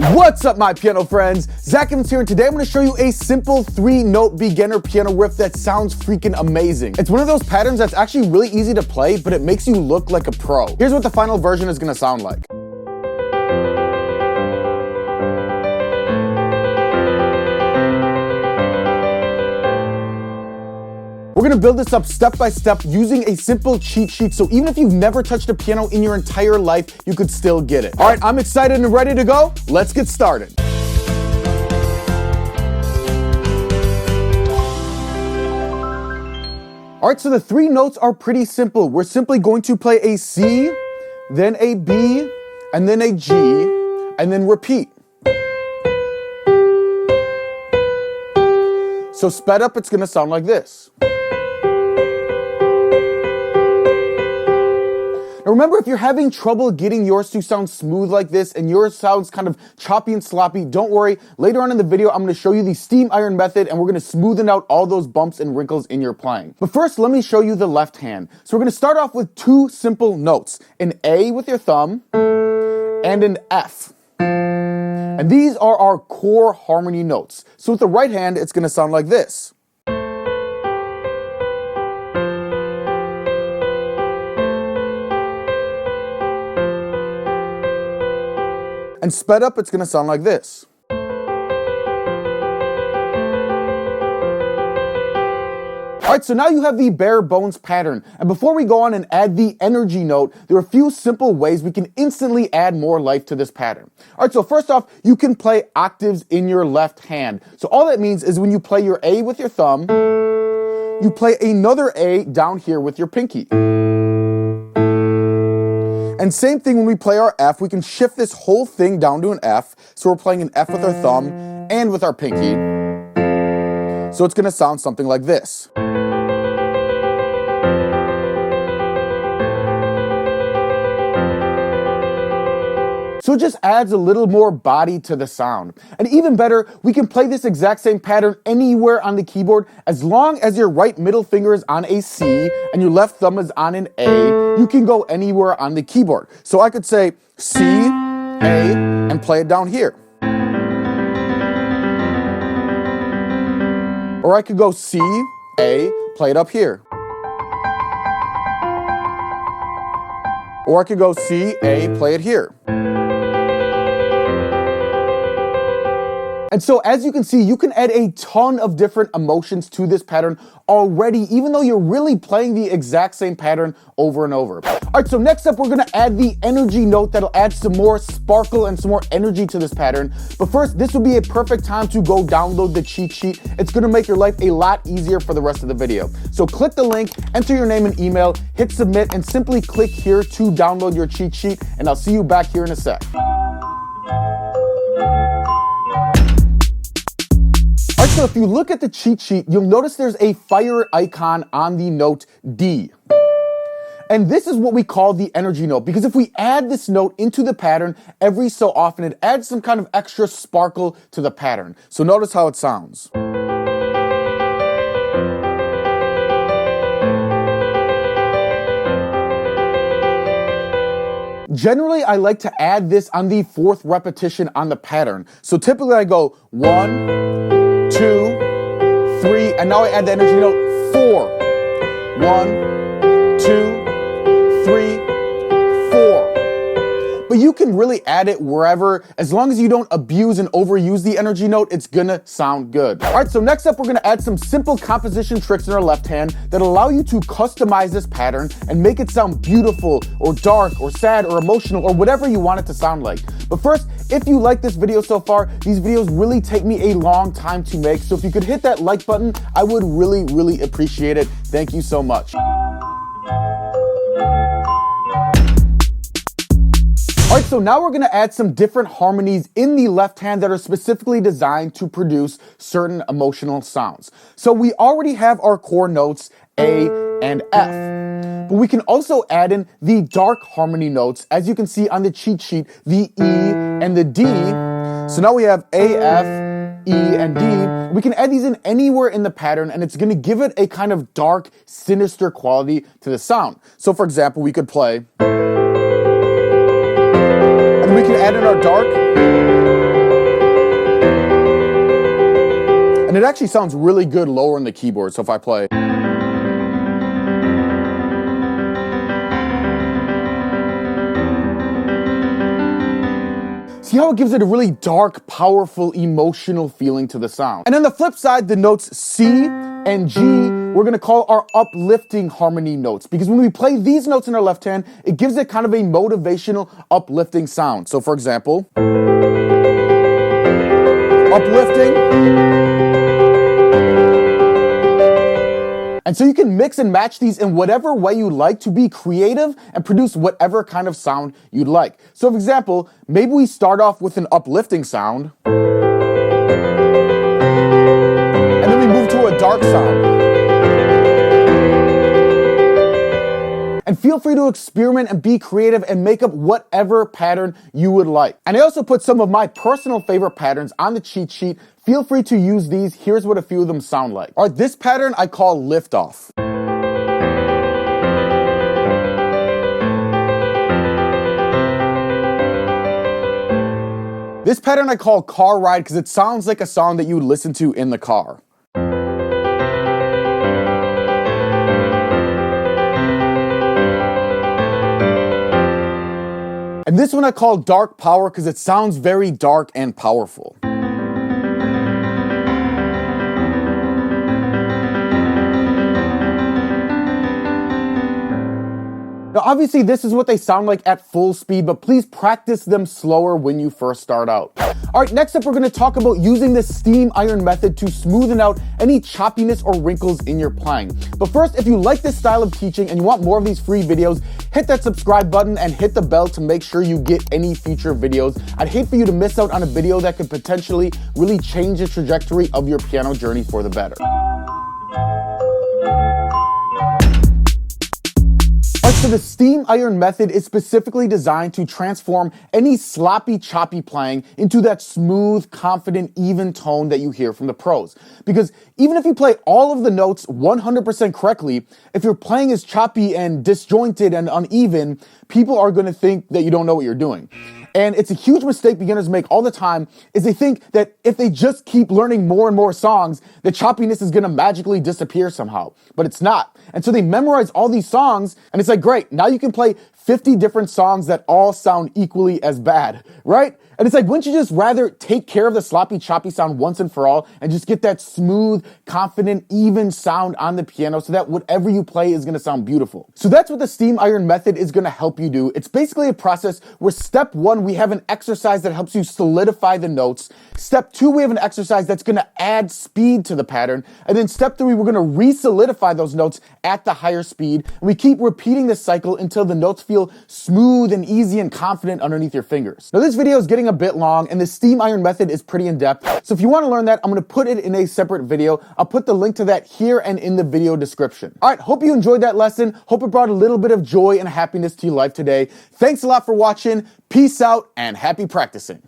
What's up, my piano friends? Zach Evans here, and today I'm going to show you a simple 3-note beginner piano riff that sounds freaking amazing. It's one of those patterns that's actually really easy to play, but it makes you look like a pro. Here's what the final version is going to sound like. We're gonna build this up step by step using a simple cheat sheet, so even if you've never touched a piano in your entire life, you could still get it. All right, I'm excited and ready to go. Let's get started. All right, so the 3 notes are pretty simple. We're simply going to play a C, then a B, and then a G, and then repeat. So sped up, it's gonna sound like this. Now remember, if you're having trouble getting yours to sound smooth like this and yours sounds kind of choppy and sloppy, don't worry. Later on in the video, I'm going to show you the steam iron method and we're going to smoothen out all those bumps and wrinkles in your playing. But first, let me show you the left hand. So we're going to start off with 2 simple notes, an A with your thumb and an F. And these are our core harmony notes. So with the right hand, it's going to sound like this. And sped up, it's going to sound like this. All right, so now you have the bare bones pattern. And before we go on and add the energy note, there are a few simple ways we can instantly add more life to this pattern. All right, so first off, you can play octaves in your left hand. So all that means is when you play your A with your thumb, you play another A down here with your pinky. And same thing when we play our F, we can shift this whole thing down to an F. So we're playing an F with our thumb and with our pinky. So it's gonna sound something like this. So it just adds a little more body to the sound. And even better, we can play this exact same pattern anywhere on the keyboard as long as your right middle finger is on a C and your left thumb is on an A. You can go anywhere on the keyboard. So I could say C, A, and play it down here. Or I could go C, A, play it up here. Or I could go C, A, play it here. And so as you can see, you can add a ton of different emotions to this pattern already, even though you're really playing the exact same pattern over and over. All right, so next up, we're gonna add the energy note that'll add some more sparkle and some more energy to this pattern. But first, this would be a perfect time to go download the cheat sheet. It's gonna make your life a lot easier for the rest of the video. So click the link, enter your name and email, hit submit, and simply click here to download your cheat sheet, and I'll see you back here in a sec. All right, so if you look at the cheat sheet, you'll notice there's a fire icon on the note D. And this is what we call the energy note, because if we add this note into the pattern every so often, it adds some kind of extra sparkle to the pattern. So notice how it sounds. Generally, I like to add this on the 4th repetition on the pattern. So typically I go 1, 2, 3, and now I add the energy note 4. 1, 2, 3, 4. But you can really add it wherever, as long as you don't abuse and overuse the energy note, it's gonna sound good. All right, so next up, we're gonna add some simple composition tricks in our left hand that allow you to customize this pattern and make it sound beautiful or dark or sad or emotional or whatever you want it to sound like. But first, if you like this video so far, these videos really take me a long time to make. So if you could hit that like button, I would really, really appreciate it. Thank you so much. All right, so now we're gonna add some different harmonies in the left hand that are specifically designed to produce certain emotional sounds. So we already have our core notes, A and F. But we can also add in the dark harmony notes, as you can see on the cheat sheet, the E and the D. So now we have A, F, E, and D. We can add these in anywhere in the pattern, and it's gonna give it a kind of dark, sinister quality to the sound. So for example, we could play, and we can add in our dark, And it actually sounds really good lower in the keyboard. So if I play, see how it gives it a really dark, powerful, emotional feeling to the sound. And on the flip side, the notes C and G, we're gonna call our uplifting harmony notes, because when we play these notes in our left hand, it gives it kind of a motivational, uplifting sound. So for example, uplifting. And so you can mix and match these in whatever way you like to be creative and produce whatever kind of sound you'd like. So for example, maybe we start off with an uplifting sound, and then we move to a dark sound. And feel free to experiment and be creative and make up whatever pattern you would like. And I also put some of my personal favorite patterns on the cheat sheet. Feel free to use these. Here's what a few of them sound like. All right, this pattern I call lift off. This pattern I call car ride because it sounds like a song that you would listen to in the car. And this one I call dark power because it sounds very dark and powerful. Now obviously this is what they sound like at full speed, but please practice them slower when you first start out. All right, next up we're gonna talk about using the steam iron method to smoothen out any choppiness or wrinkles in your playing. But first, if you like this style of teaching and you want more of these free videos, hit that subscribe button and hit the bell to make sure you get any future videos. I'd hate for you to miss out on a video that could potentially really change the trajectory of your piano journey for the better. So the steam iron method is specifically designed to transform any sloppy, choppy playing into that smooth, confident, even tone that you hear from the pros. Because even if you play all of the notes 100% correctly, if your playing is choppy and disjointed and uneven, people are going to think that you don't know what you're doing. And it's a huge mistake beginners make all the time, is they think that if they just keep learning more and more songs, the choppiness is gonna magically disappear somehow. But it's not. And so they memorize all these songs, and it's like, great, now you can play 50 different songs that all sound equally as bad, right? And it's like, wouldn't you just rather take care of the sloppy, choppy sound once and for all and just get that smooth, confident, even sound on the piano so that whatever you play is gonna sound beautiful? So that's what the steam iron method is gonna help you do. It's basically a process where step one, we have an exercise that helps you solidify the notes. Step two, we have an exercise that's gonna add speed to the pattern. And then step three, we're gonna re-solidify those notes at the higher speed. And we keep repeating this cycle until the notes feel smooth and easy and confident underneath your fingers. Now this video is getting a bit long and the steam iron method is pretty in-depth. So if you want to learn that, I'm going to put it in a separate video. I'll put the link to that here and in the video description. All right, hope you enjoyed that lesson. Hope it brought a little bit of joy and happiness to your life today. Thanks a lot for watching. Peace out and happy practicing.